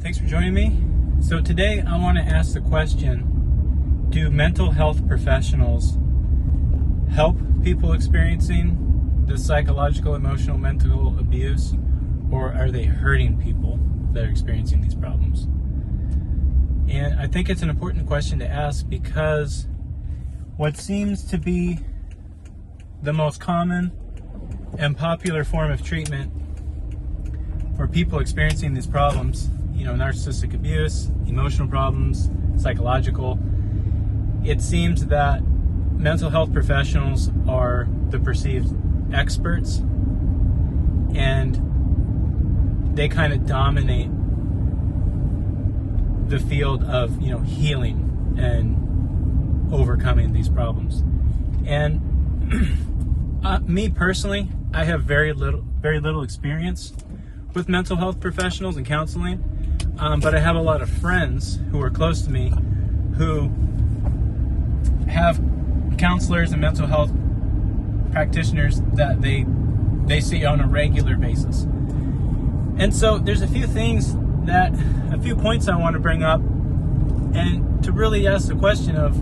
Thanks for joining me. So today I want to ask the question, do mental health professionals help people experiencing the psychological, emotional, mental abuse, or are they hurting people that are experiencing these problems? And I think it's an important question to ask because what seems to be the most common and popular form of treatment for people experiencing these problems, narcissistic abuse, emotional problems, psychological, it seems that mental health professionals are the perceived experts and they kind of dominate the field of, healing and overcoming these problems. And me personally, I have very little experience with mental health professionals and counseling, but I have a lot of friends who are close to me who have counselors and mental health practitioners that they see on a regular basis. And so there's a few points I want to bring up and to really ask the question of,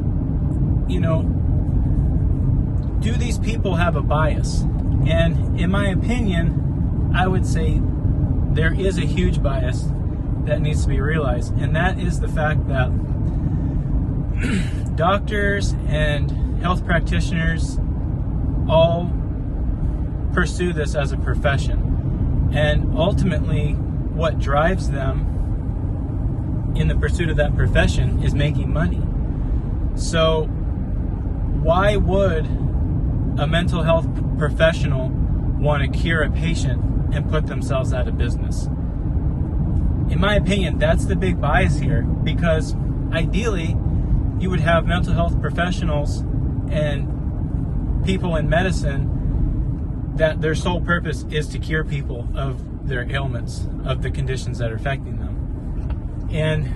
do these people have a bias? And in my opinion, I would say there is a huge bias that needs to be realized, and that is the fact that doctors and health practitioners all pursue this as a profession, and ultimately what drives them in the pursuit of that profession is making money. So why would a mental health professional want to cure a patient and put themselves out of business? In my opinion, that's the big bias here, because ideally you would have mental health professionals and people in medicine that their sole purpose is to cure people of their ailments, of the conditions that are affecting them. And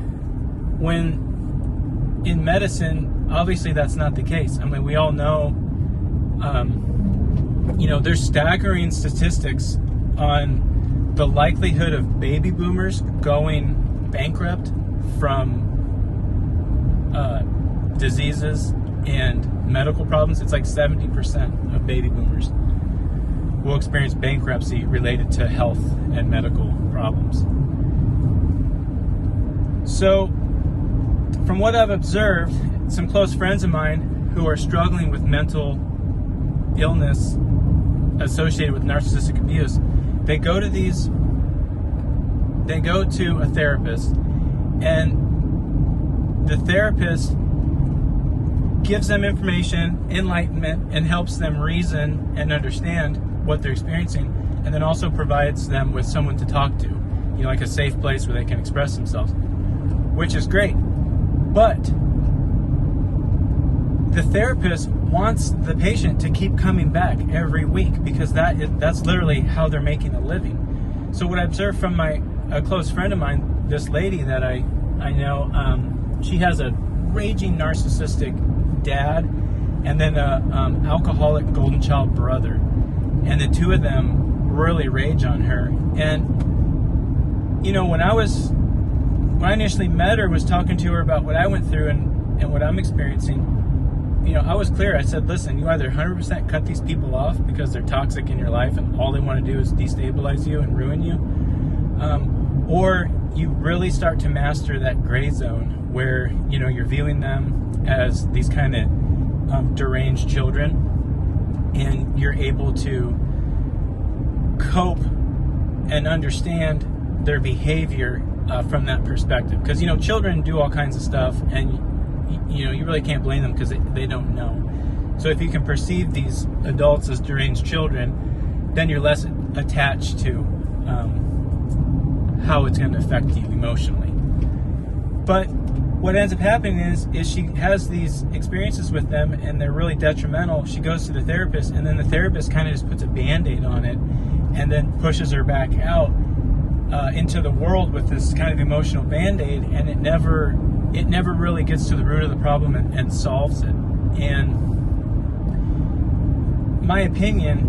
when in medicine, obviously that's not the case. I mean, we all know, there's staggering statistics on the likelihood of baby boomers going bankrupt from diseases and medical problems. It's like 70% of baby boomers will experience bankruptcy related to health and medical problems. So, from what I've observed, some close friends of mine who are struggling with mental illness associated with narcissistic abuse, they go to a therapist, and the therapist gives them information, enlightenment, and helps them reason and understand what they're experiencing, and then also provides them with someone to talk to, like a safe place where they can express themselves, which is great. But the therapist wants the patient to keep coming back every week, because that's literally how they're making a living. So what I observed from a close friend of mine, this lady that I know, she has a raging narcissistic dad and then a alcoholic golden child brother, and the two of them really rage on her. And when I initially met her, was talking to her about what I went through and what I'm experiencing, I was clear. I said, listen, you either 100% cut these people off because they're toxic in your life and all they want to do is destabilize you and ruin you, or you really start to master that gray zone where, you're viewing them as these kind of deranged children, and you're able to cope and understand their behavior from that perspective. Because, children do all kinds of stuff, and you really can't blame them because they don't know. So if you can perceive these adults as deranged children, then you're less attached to how it's going to affect you emotionally. But what ends up happening is she has these experiences with them and they're really detrimental. She goes to the therapist, and then the therapist kind of just puts a Band-Aid on it and then pushes her back out into the world with this kind of emotional Band-Aid, and it never really gets to the root of the problem and solves it. And my opinion,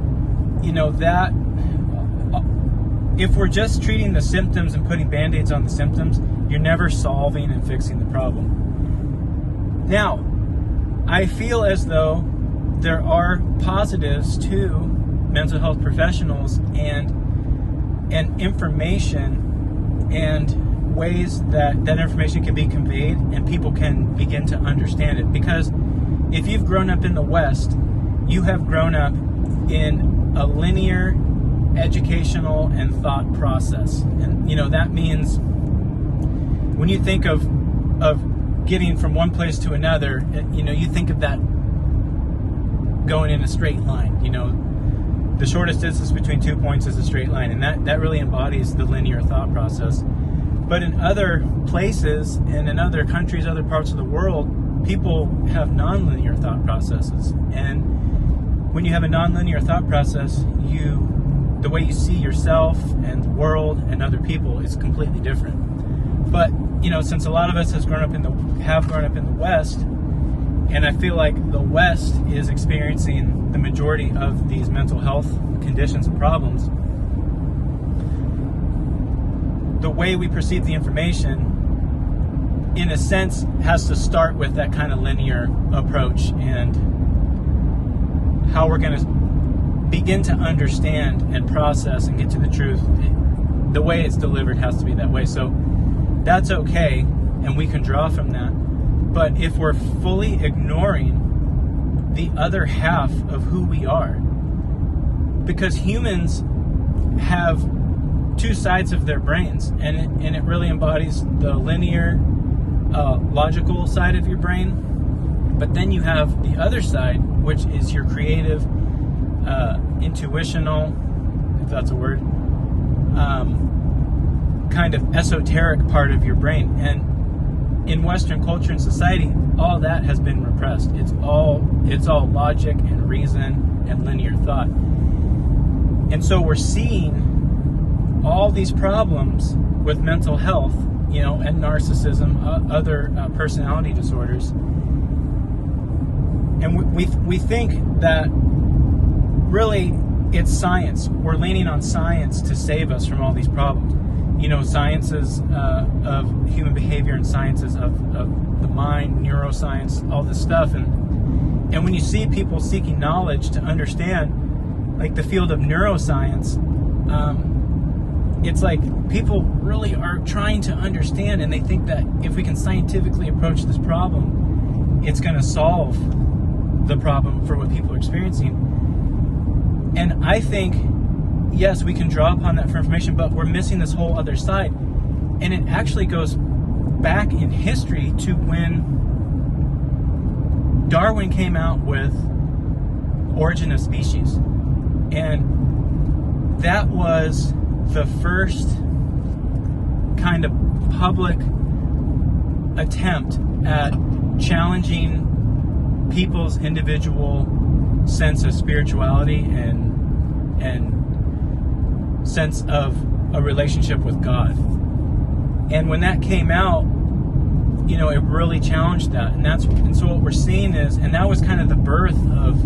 that if we're just treating the symptoms and putting band-aids on the symptoms, you're never solving and fixing the problem. Now, I feel as though there are positives to mental health professionals and information and ways that information can be conveyed and people can begin to understand it. Because if you've grown up in the West, you have grown up in a linear educational and thought process. And that means when you think of getting from one place to another, you think of that going in a straight line. The shortest distance between 2 points is a straight line, and that really embodies the linear thought process. But in other places and in other countries, other parts of the world, people have nonlinear thought processes. And when you have a nonlinear thought process, the way you see yourself and the world and other people is completely different. But since a lot of us have grown up in the West, and I feel like the West is experiencing the majority of these mental health conditions and problems, the way we perceive the information, in a sense, has to start with that kind of linear approach, and how we're going to begin to understand and process and get to the truth. The way it's delivered has to be that way. So that's okay, and we can draw from that. But if we're fully ignoring the other half of who we are, because humans have two sides of their brains, and it really embodies the linear, logical side of your brain, but then you have the other side, which is your creative, intuitional, if that's a word, kind of esoteric part of your brain. And in Western culture and society, all that has been repressed. It's all logic and reason and linear thought. And so we're seeing all these problems with mental health, and narcissism, other personality disorders. And we think that really it's science. We're leaning on science to save us from all these problems. Sciences of human behavior and sciences of the mind, neuroscience, all this stuff. And when you see people seeking knowledge to understand, like the field of neuroscience, it's like people really are trying to understand, and they think that if we can scientifically approach this problem, it's going to solve the problem for what people are experiencing. And I think, yes, we can draw upon that for information, but we're missing this whole other side. And it actually goes back in history to when Darwin came out with Origin of Species. And that was the first kind of public attempt at challenging people's individual sense of spirituality and sense of a relationship with God. And when that came out, it really challenged that. And so what we're seeing is, and that was kind of the birth of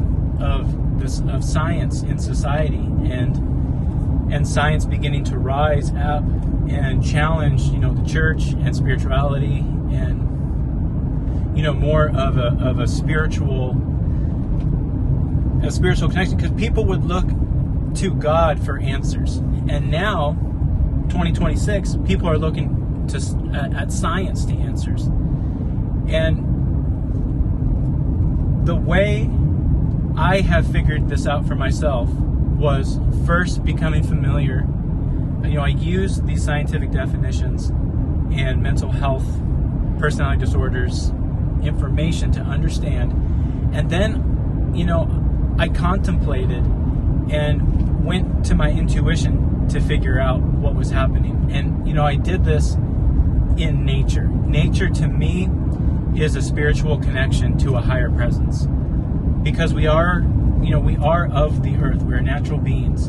science in society, and science beginning to rise up and challenge, the church and spirituality, and more of a spiritual connection, because people would look to God for answers. And now, 2026, people are looking at science to answers. And the way I have figured this out for myself was first becoming familiar. I use these scientific definitions and mental health, personality disorders, information to understand. And then, I contemplated and went to my intuition to figure out what was happening. And, I did this in nature. Nature, to me, is a spiritual connection to a higher presence. Because we are of the earth. We're natural beings.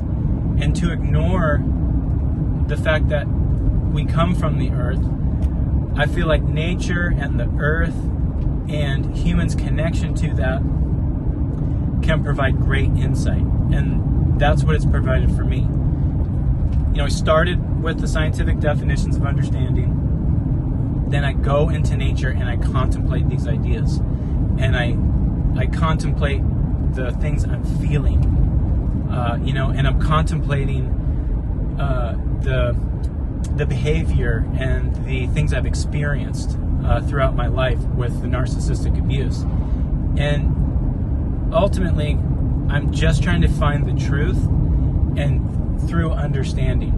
And to ignore the fact that we come from the earth, I feel like nature and the earth and humans' connection to that can provide great insight. And that's what it's provided for me. I started with the scientific definitions of understanding. Then I go into nature and I contemplate these ideas, and I contemplate the things I'm feeling, and I'm contemplating the behavior and the things I've experienced throughout my life with the narcissistic abuse. And ultimately, I'm just trying to find the truth and through understanding.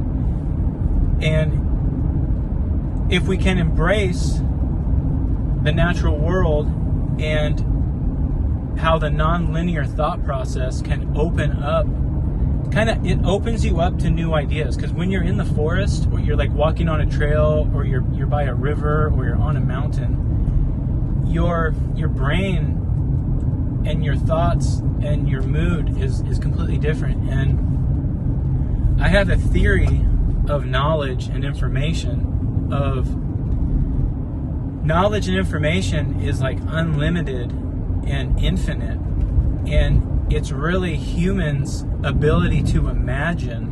And if we can embrace the natural world and how the non-linear thought process can open up, it opens you up to new ideas. Because when you're in the forest, or you're like walking on a trail, or you're by a river, or you're on a mountain, your brain and your thoughts and your mood is completely different. And I have a theory of knowledge and information. Knowledge and information is like unlimited and infinite, and it's really humans' ability to imagine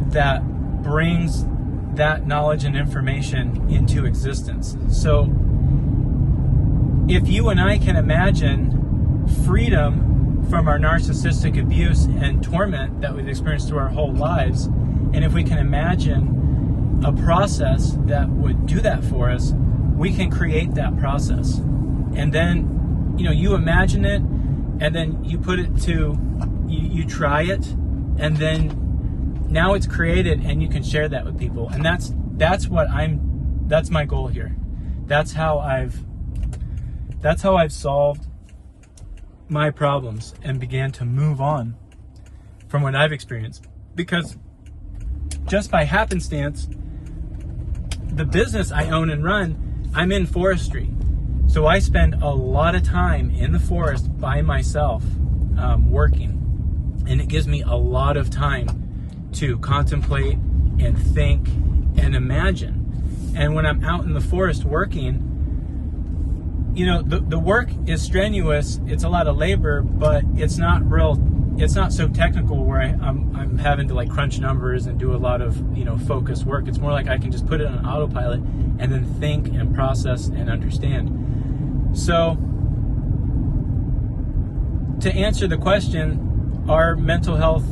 that brings that knowledge and information into existence. So if you and I can imagine freedom from our narcissistic abuse and torment that we've experienced through our whole lives, and if we can imagine a process that would do that for us, we can create that process. And then, you imagine it, and then you put it to, you try it, and then now it's created, and you can share that with people. And that's my goal here. That's how I've solved my problems and began to move on from what I've experienced. Because just by happenstance, the business I own and run, I'm in forestry. So I spend a lot of time in the forest by myself, working. And it gives me a lot of time to contemplate and think and imagine. And when I'm out in the forest working, the work is strenuous. It's a lot of labor, but it's not so technical where I'm having to like crunch numbers and do a lot of focused work. It's more like I can just put it on autopilot and then think and process and understand. So to answer the question, are mental health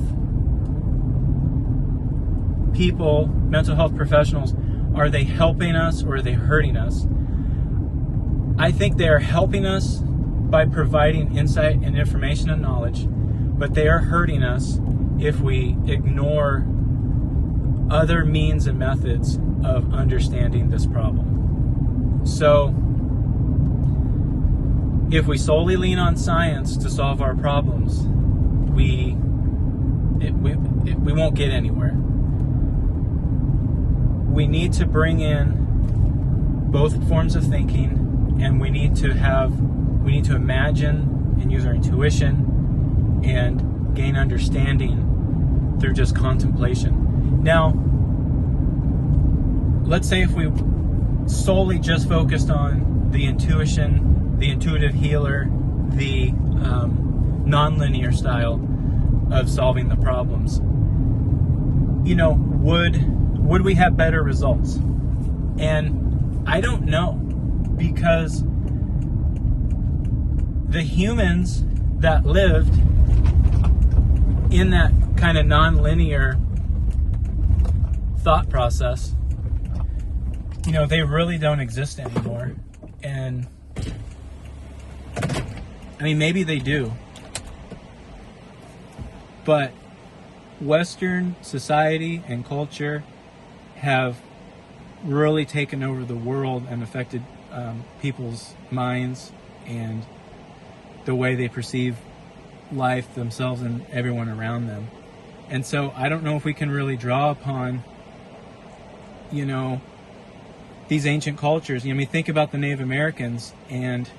people, mental health professionals, are they helping us or are they hurting us? I think they are helping us by providing insight and information and knowledge, but they are hurting us if we ignore other means and methods of understanding this problem. So, if we solely lean on science to solve our problems, we won't get anywhere. We need to bring in both forms of thinking, and we need to imagine and use our intuition and gain understanding through just contemplation. Now, let's say if we solely just focused on the intuition, the intuitive healer, the non-linear style of solving the problems, would we have better results? And I don't know, because the humans that lived in that kind of non-linear thought process, they really don't exist anymore. And I mean, maybe they do, but Western society and culture have really taken over the world and affected people's minds and the way they perceive life, themselves, and everyone around them. And so I don't know if we can really draw upon, these ancient cultures. Think about the Native Americans and,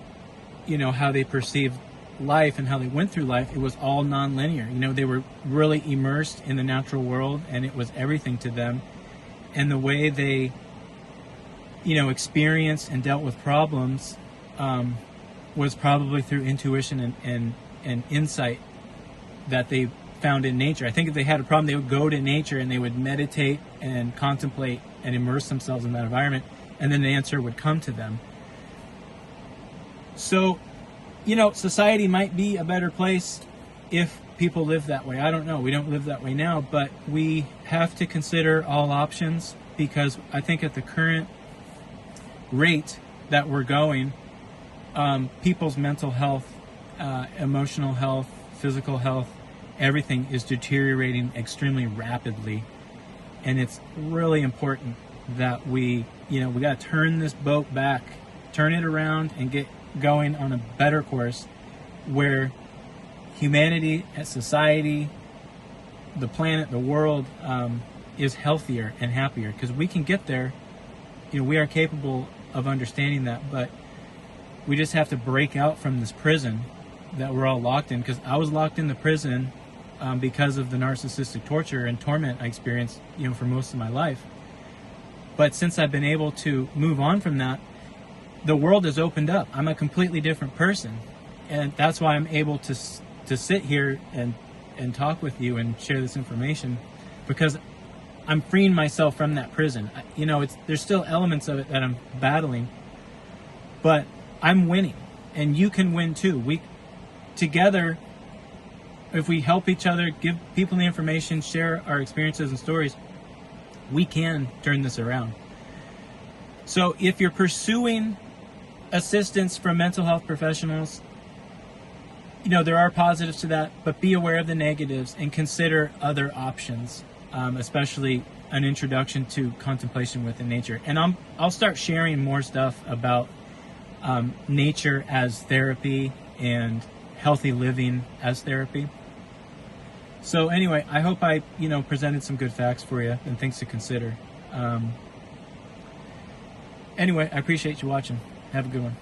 how they perceived life and how they went through life. It was all non-linear. They were really immersed in the natural world, and it was everything to them. And the way they, experienced and dealt with problems was probably through intuition and insight that they found in nature. I think if they had a problem, they would go to nature and they would meditate and contemplate and immerse themselves in that environment, and then the answer would come to them. So, society might be a better place if people live that way. I don't know. We don't live that way now, but we have to consider all options, because I think at the current rate that we're going, people's mental health, emotional health, physical health, everything is deteriorating extremely rapidly. And it's really important that we got to turn this boat back, turn it around, and get going on a better course where humanity, society, the planet, the world is healthier and happier. Because we can get there. We are capable of understanding that, but we just have to break out from this prison that we're all locked in. Because I was locked in the prison because of the narcissistic torture and torment I experienced, for most of my life. But since I've been able to move on from that, the world has opened up. I'm a completely different person, and that's why I'm able to sit here and talk with you and share this information, because I'm freeing myself from that prison. There's still elements of it that I'm battling, but I'm winning, and you can win too. We together, if we help each other, give people the information, share our experiences and stories, we can turn this around. So if you're pursuing assistance from mental health professionals, there are positives to that, but be aware of the negatives and consider other options, especially an introduction to contemplation within nature. And I'll start sharing more stuff about nature as therapy and healthy living as therapy. So anyway, I hope I presented some good facts for you and things to consider. Anyway, I appreciate you watching. Have a good one.